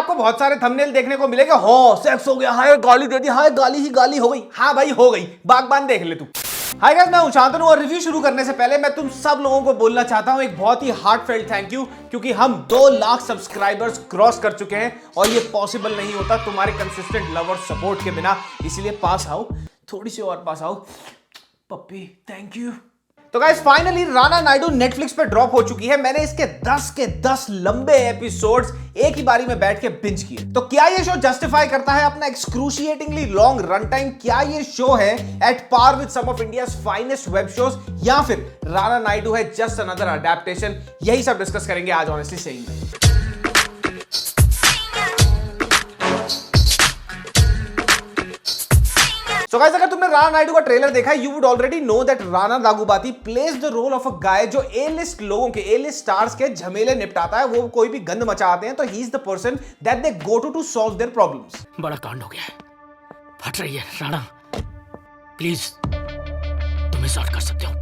आपको बहुत सारे थंबनेल देखने को मिलेंगे, हो सेक्स हो गया, हाय गाली दे दी, हाय गाली ही गाली हो गई। हाँ भाई हो गई, बागबान देख ले तू। हाय गाइस, मैं हूं शांतनु और रिव्यू शुरू करने से पहले मैं तुम सब लोगों को बोलना चाहता हूं एक बहुत ही हार्टफेल्ट थैंक यू, क्योंकि हम 2 लाख सब्सक्राइबर्स क्रॉस कर चुके हैं और ये पॉसिबल नहीं होता तुम्हारे कंसिस्टेंट लव और सपोर्ट के बिना। इसीलिए पास आओ, थोड़ी सी और पास आओ पप्पी, थैंक यू। तो guys finally Rana Naidu Netflix पे ड्रॉप हो चुकी है। मैंने इसके 10 के 10 लंबे एपिसोड्स एक ही बारी में बैठ के बिंज किए। तो क्या ये शो जस्टिफाई करता है अपना एक्सक्रूशिएटिंगली लॉन्ग रन टाइम? क्या ये शो है at par with some of India's finest web shows, या फिर राणा नायडू है जस्ट अनदर अडैप्टेशन? यही सब डिस्कस करेंगे आज ऑनेस्टली सेइंग में। So guys, अगर तुमने राणा नायडू का ट्रेलर देखा है, you would already know that Rana Daggubati plays the role of a guy जो ए लिस्ट लोगों के, ए लिस्ट स्टार्स के झमेले निपटाता है। वो कोई भी गंद मचाते हैं तो he is the person that they go to solve their problems. बड़ा कांड हो गया है, फट रही है राणा, प्लीज तुम्हें सॉल्व कर सकते हो।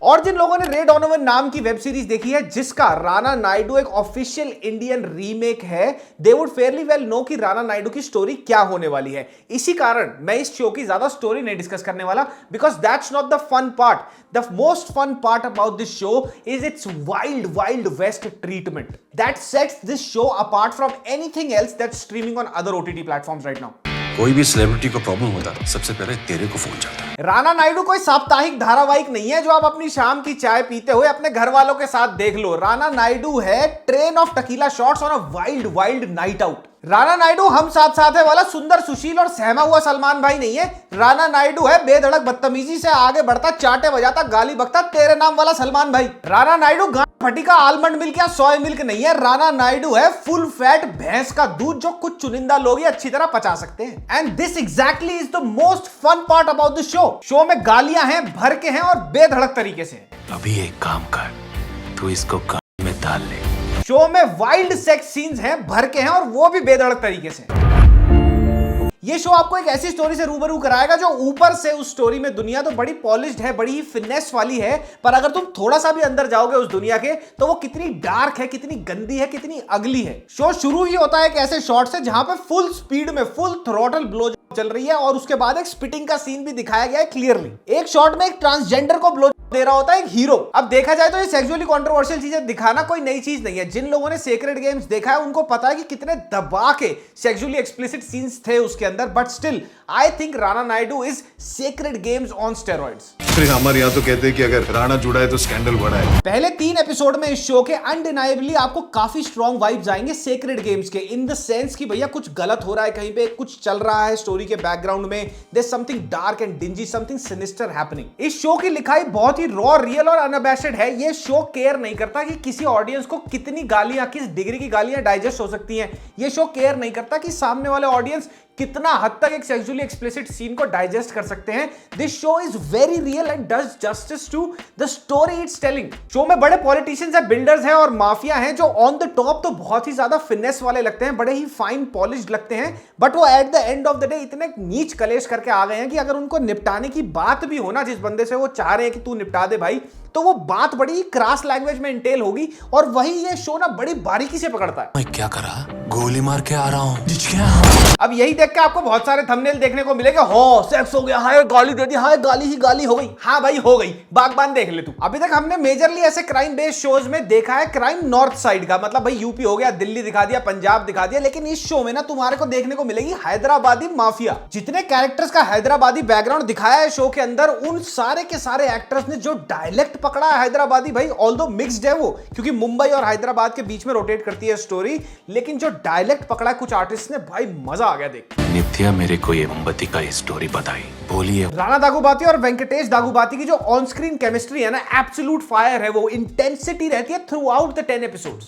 और जिन लोगों ने रे डोनोवन नाम की वेब सीरीज देखी है जिसका राणा नायडू एक ऑफिशियल इंडियन रीमेक है, they would fairly well know कि राणा नायडू की स्टोरी क्या होने वाली है। इसी कारण मैं इस शो की ज्यादा स्टोरी नहीं डिस्कस करने वाला, because that's not the fun part. The most fun part about this show is it's wild west treatment that sets this show apart from anything else that's streaming on other OTT platforms right now. कोई भी celebrity को problem होता सबसे पहले तेरे को phone जाता है। राणा नायडू कोई साप्ताहिक धारावाहिक नहीं है जो आप अपनी शाम की चाय पीते हुए अपने घर वालों के साथ देख लो। राणा नायडू है train of tequila shots on a wild night out. Rana Naidu हम साथ है वाला सुंदर सुशील और सहमा हुआ सलमान भाई नहीं है। राणा नायडू है बेधड़क बदतमीजी से आगे बढ़ता, चाटे बजाता, गाली बकता तेरे नाम वाला सलमान भाई। राणा नायडू फटी का आलमंड मिल्क या सोया मिल्क नहीं है। राणा नायडू है फुल फैट भैंस का दूध जो कुछ चुनिंदा लोग ही अच्छी तरह पचा सकते हैं। And this exactly is the most fun part about the show. Show में गालियां हैं, भर के हैं और बेधड़क तरीके से। अभी एक काम कर, तू इसको गाड़ी में डाल ले। शो में वाइल्ड सेक्स सीन्स हैं, भर के हैं और वो भी बेधड़क तरीके से। ये शो आपको एक ऐसी स्टोरी से रूबरू कराएगा जो ऊपर से उस स्टोरी में दुनिया तो बड़ी पॉलिश्ड है, बड़ी ही फिनेस वाली है, पर अगर तुम थोड़ा सा भी अंदर जाओगे उस दुनिया के तो वो कितनी डार्क है, कितनी गंदी है, कितनी अगली है। शो शुरू ही होता है एक ऐसे शॉट से जहां पे फुल स्पीड में फुल थ्रॉटल ब्लो चल रही है और उसके बाद एक स्पिटिंग का सीन भी दिखाया गया है क्लियरली। एक शॉट में एक ट्रांसजेंडर को ब्लो दे रहा होता है एक हीरो। अब देखा जाए तो ये सेक्सुअली कंट्रोवर्शियल चीजें दिखाना कोई नई चीज नहीं है। जिन लोगों ने सेक्रेड गेम्स देखा है उनको पता है कि कितने दबा के सेक्सुअली एक्सप्लिसिट सीन्स थे उसके अंदर, but still I think Rana Naidu is sacred games on steroids. हमारे यहाँ तो कहते हैं कि अगर राणा जुड़ा है तो स्कैंडल बड़ा है। पहले 3 एपिसोड में इस शो के अनडिनाइबली आपको काफी स्ट्रॉन्ग वाइब्स आएंगे सेक्रेड गेम्स के, इन द सेंस कि भैया कुछ गलत हो रहा है, कहीं पे कुछ चल रहा है स्टोरी के बैकग्राउंड में, there is something dark and dingy, something sinister happening. इस शो की लिखाई बहुत ही रॉ, रियल और अनअबैशड है। ये शो केयर नहीं करता कि किसी ऑडियंस को कितनी गालियां, किस डिग्री की गालियां डाइजेस्ट हो सकती हैं। ये शो केयर नहीं करता कि सामने वाले ऑडियंस कितना हद तक एक सेक्सुअली एक्सप्लिसिट सीन को डाइजेस्ट कर सकते हैं। This show is very real and does justice to the story it's telling. Show में बड़े पॉलिटिशियंस हैं, बिल्डर्स हैं और माफिया हैं जो ऑन द टॉप तो बहुत ही ज्यादा फिनेस वाले लगते हैं, बड़े ही फाइन पॉलिश्ड लगते हैं, बट वो at the end of the day इतने नीच कलेश करके आ गए हैं कि अगर उनको निपटाने की बात भी हो ना, जिस बंदे से वो चाह रहे हैं कि तू निपटा दे भाई, तो वो बात बड़ी क्रास लैंग्वेज में इंटेल होगी। और वही ये शो ना बड़ी बारीकी से पकड़ता है। मैं क्या करा, गोली मार के आ रहा हूँ। अब यही देख के आपको बहुत सारे थंबनेल देखने को मिलेंगे, हो सेक्स हो गया, हाय गाली दे दी, हाय गाली ही गाली हो गई। हाँ भाई हो गई, बागबान देख ले तू। अभी तक हमने मेजरली ऐसे क्राइम बेस्ड शोज में देखा है क्राइम नॉर्थ साइड का, मतलब भाई यूपी हो गया, दिल्ली दिखा दिया, पंजाब दिखा दिया, लेकिन इस शो में ना तुम्हारे को देखने को मिलेगी हैदराबादी माफिया। जितने कैरेक्टर्स का हैदराबादी बैकग्राउंड दिखाया है शो के अंदर, उन सारे के सारे एक्टर्स ने जो डायलेक्ट पकड़ा है हैदराबादी भाई, ऑल्दो मिक्स्ड है वो, क्योंकि मुंबई और हैदराबाद के बीच में रोटेट करती है स्टोरी, लेकिन जो डायलेक्ट पकड़ा है कुछ आर्टिस्ट ने, भाई मजा आ गया देख। नित्या मेरे को ये मोमबत्ती का स्टोरी बताई, बोलिए। राणा दागुबाती और वेंकटेश दागुबाती की जो ऑन स्क्रीन केमिस्ट्री है ना, एब्सोल्यूट फायर है। वो इंटेंसिटी रहती है थ्रू आउट द 10 एपिसोड्स।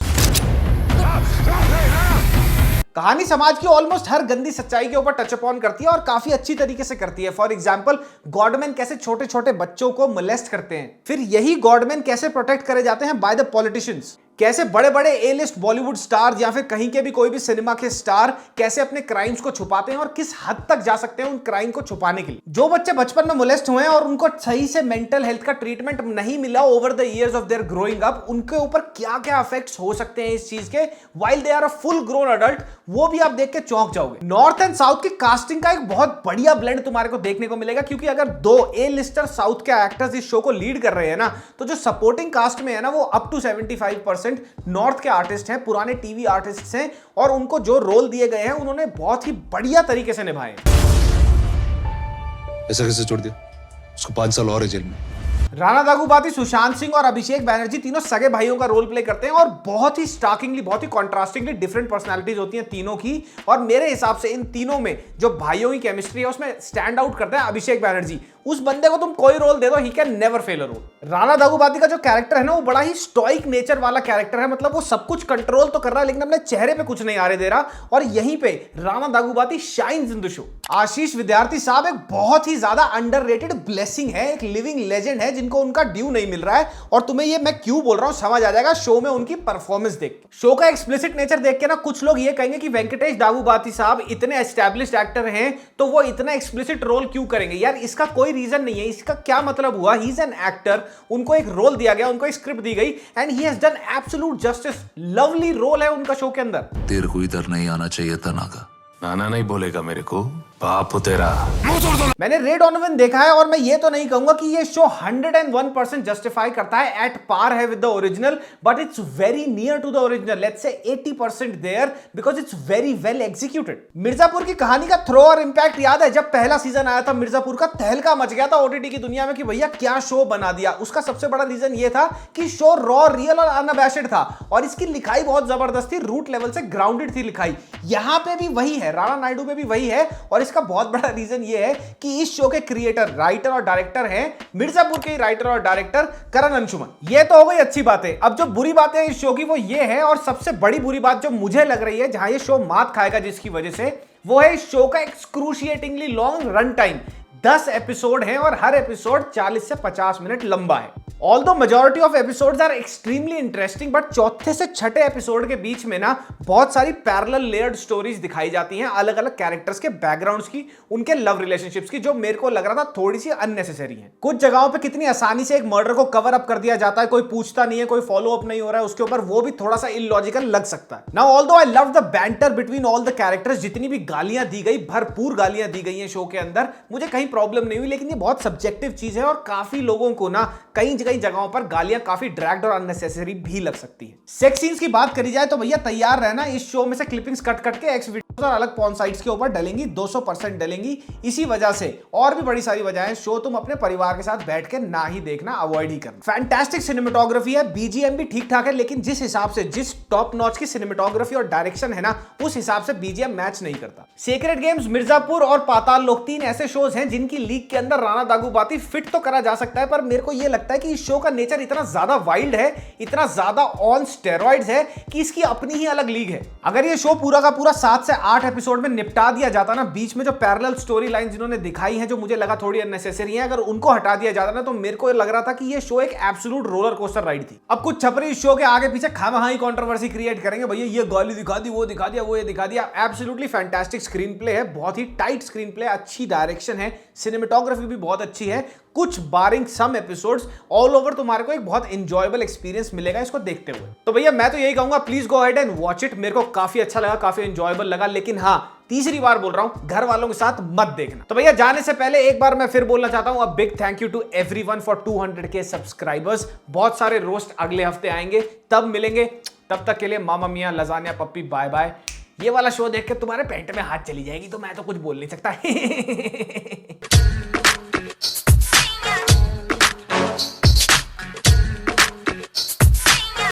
कहानी समाज की ऑलमोस्ट हर गंदी सच्चाई के ऊपर टच अपॉन करती है और काफी अच्छी तरीके से करती है। फॉर एग्जांपल, गॉडमैन कैसे छोटे छोटे बच्चों को मोलेस्ट करते हैं, फिर यही गॉडमैन कैसे प्रोटेक्ट करे जाते हैं बाय द पॉलिटिशियंस। कैसे बड़े बड़े ए लिस्ट बॉलीवुड स्टार या फिर कहीं के भी कोई भी सिनेमा के स्टार कैसे अपने क्राइम्स को छुपाते हैं और किस हद तक जा सकते हैं उन क्राइम को छुपाने के लिए। जो बच्चे बचपन में मोलेस्ट हुए हैं और उनको सही से मेंटल हेल्थ का ट्रीटमेंट नहीं मिला over the years of their growing up, उनके ऊपर क्या क्या इफेक्ट्स हो सकते हैं इस चीज के while they are a full grown adult, वो भी आप देख के चौंक जाओगे। नॉर्थ एंड साउथ की कास्टिंग का एक बहुत बढ़िया ब्लेंड तुम्हारे को देखने को मिलेगा, क्योंकि अगर दो ए लिस्टर साउथ के एक्टर्स इस शो को लीड कर रहे हैं ना, तो जो सपोर्टिंग कास्ट में है ना वो अप टू 75% नॉर्थ के आर्टिस्ट हैं, पुराने टीवी आर्टिस्ट हैं, और उनको जो रोल दिए गए हैं उन्होंने बहुत ही बढ़िया तरीके से निभाए। ऐसा कैसे छोड़ दिया? उसको 5 साल और है जेल में। राणा दागुबाती, सुशांत सिंह और अभिषेक बैनर्जी तीनों सगे भाइयों का रोल प्ले करते हैं और बहुत ही स्टार्किंगली, बहुत ही कॉन्ट्रास्टिंगली डिफरेंट पर्सनालिटीज होती हैं तीनों की। और मेरे हिसाब से इन तीनों में जो भाइयों की केमिस्ट्री है उसमें स्टैंड आउट करता है अभिषेक बैनर्जी। उस बंदे को तुम कोई रोल दे दो, he can never fail a role. Rana Daggubati का जो कैरेक्टर है ना वो बड़ा ही स्टोइक नेचर वाला कैरेक्टर है, मतलब वो सब कुछ कंट्रोल तो कर रहा है लेकिन अपने चेहरे पे कुछ नहीं आने दे रहा, और यहीं पे Rana Daggubati shines in the show. Ashish Vidyarthi साहब एक बहुत ही ज्यादा अंडररेटेड ब्लेसिंग है, एक लिविंग लेजेंड है जिनको उनका ड्यू नहीं मिल रहा है। और तुम्हें ये मैं क्यों बोल रहा हूं समझ आ जाएगा शो में उनकी परफॉर्मेंस देख। शो का एक्सप्लिसिट नेचर देख के ना कुछ लोग ये कहेंगे कि वेंकटेश दागुबाती साहब इतने एस्टैब्लिश्ड एक्टर हैं तो वो इतना एक्सप्लिसिट रोल क्यों करेंगे। यार इसका कोई रीजन नहीं है, इसका क्या मतलब हुआ? ही इज एन एक्टर, उनको एक रोल दिया गया, उनको एक स्क्रिप्ट दी गई and he has done absolute justice. Lovely role है उनका शो के अंदर। तेरे को इधर नहीं आना चाहिए था नागा। नाना नहीं बोलेगा मेरे को, बाप हो तेरा। मैंने रे डोनोवन देखा है और मैं ये तो नहीं कहूंगा कि ये शो 101% जस्टिफाई करता है, एट पार है with the original, but it's very near to the original, let's say 80% there, because it's very well executed. Mirzapur की कहानी का थ्रो और इंपैक्ट याद है? जब पहला सीजन आया था मिर्जापुर का, तहलका मच गया था ओटीटी की दुनिया में कि भैया क्या शो बना दिया। उसका सबसे बड़ा रीजन ये था कि शो रॉ, रियल और अनअबैशड था और इसकी लिखाई बहुत जबरदस्त थी, रूट लेवल से ग्राउंडेड थी लिखाई। यहां पे भी वही है, राणा नायडू पे भी वही है, और इसका बहुत बड़ा रीजन ये है कि इस शो के क्रिएटर, राइटर और डायरेक्टर हैं मिर्जापुर के राइटर और डायरेक्टर करण अंशुमन। ये तो हो गई अच्छी बातें। अब जो बुरी बातें इस शो की वो ये है, और सबसे बड़ी बुरी बात जो मुझे लग रही है जहां ये शो मात खाएगा जिसकी वजह से, वो है इस शो का एक्सक्रूशिएटिंगली लॉन्ग रन टाइम। 10 एपिसोड हैं और हर एपिसोड 40 से 50 मिनट लंबा है। Although majority of episodes are extremely interesting, but चौथे से छठे एपिसोड के बीच में ना बहुत सारी पैरेलल लेयर्ड स्टोरीज दिखाई जाती हैं अलग अलग कैरेक्टर्स के बैकग्राउंड्स की, उनके लव रिलेशनशिप्स की, जो मेरे को लग रहा था थोड़ी सी अननेसेसरी है। कुछ जगहों पे कितनी आसानी से एक मर्डर को कवर अप कर दिया जाता है, कोई पूछता नहीं है, कोई फॉलो अप नहीं हो रहा है उसके ऊपर, वो भी थोड़ा सा इलॉजिकल लग सकता है। Now although I love the banter between all the characters, जितनी भी गालियां दी गई, भरपूर गालियां दी गई हैं शो के अंदर, मुझे कहीं प्रॉब्लम नहीं हुई, लेकिन ये बहुत सब्जेक्टिव चीज है और काफी लोगों को ना कई जगहों पर गालियां काफी ड्रैग्ड और अननेसेसरी भी लग सकती है। सेक्स सीन्स की बात करी जाए तो भैया तैयार रहना, इस शो में से क्लिपिंग्स कट के एक्स वीडियोस और अलग पॉर्न साइट्स के ऊपर डलेंगी, 200% डलेंगी। इसी वजह से और भी बड़ी सारी वजह है, शो तुम अपने परिवार के साथ बैठ के ना ही देखना, अवॉइड ही करना। फैंटास्टिक सिनेमेटोग्राफी है, बीजीएम भी ठीक ठाक है, लेकिन जिस हिसाब से, जिस टॉप नॉच की सिनेमेटोग्राफी और डायरेक्शन है ना, उस हिसाब से बीजीएम मैच नहीं करता। सेक्रेड गेम्स, मिर्जापुर और पाताल लोक 3 ऐसे शोज हैं जिनकी लीग के अंदर राणा दागुबाती फिट तो करा जा सकता है, पर मेरे को यह लगता है कि इस शो का नेचर इतना ज्यादा वाइल्ड है, इतना ज्यादा ऑन स्टेरॉइड्स है कि इसकी अपनी ही अलग लीग है। अगर ये शो पूरा का पूरा 7 से 8 एपिसोड में निपटा दिया जाता ना, बीच में जो पैरेलल स्टोरी लाइन जिन्होंने दिखाई है जो मुझे लगा थोड़ी अननेसेसरी है, अगर उनको हटा दिया जाता ना, तो मेरे को लग रहा था कि ये शो एक एब्सोल्यूट रोलर कोस्टर राइड थी। अब कुछ छपरी इस शो के आगे पीछे खामखाई कंट्रोवर्सी क्रिएट करेंगे, भैया ये गाली दिखा दी, वो दिखा दिया, वो ये दिखा दिया। एब्सोल्युटली फैंटास्टिक स्क्रीन प्ले है, बहुत ही टाइट स्क्रीन प्ले, अच्छी डायरेक्शन है, सिनेमेटोग्राफी भी बहुत अच्छी है। कुछ बारिंग सम एपिसोड्स, ऑल ओवर तुम्हारे को एक बहुत एंजॉयबल एक्सपीरियंस मिलेगा इसको देखते हुए। तो भैया मैं तो यही कहूंगा, please go ahead and watch it. मेरे को काफी अच्छा लगा, काफी एंजॉयबल लगा, लेकिन हाँ, तीसरी बार बोल रहा हूं, घर वालों के साथ मत देखना। तो भैया जाने से पहले एक बार मैं फिर बोलना चाहता हूं, a big thank you to everyone for 200K subscribers. बहुत सारे रोस्ट अगले हफ्ते आएंगे, तब मिलेंगे। तब तक के लिए मामा मियां, लजानिया पप्पी, बाय बाय। ये वाला शो देख के तुम्हारे पेट में हाथ चली जाएगी तो मैं तो कुछ बोल नहीं सकता।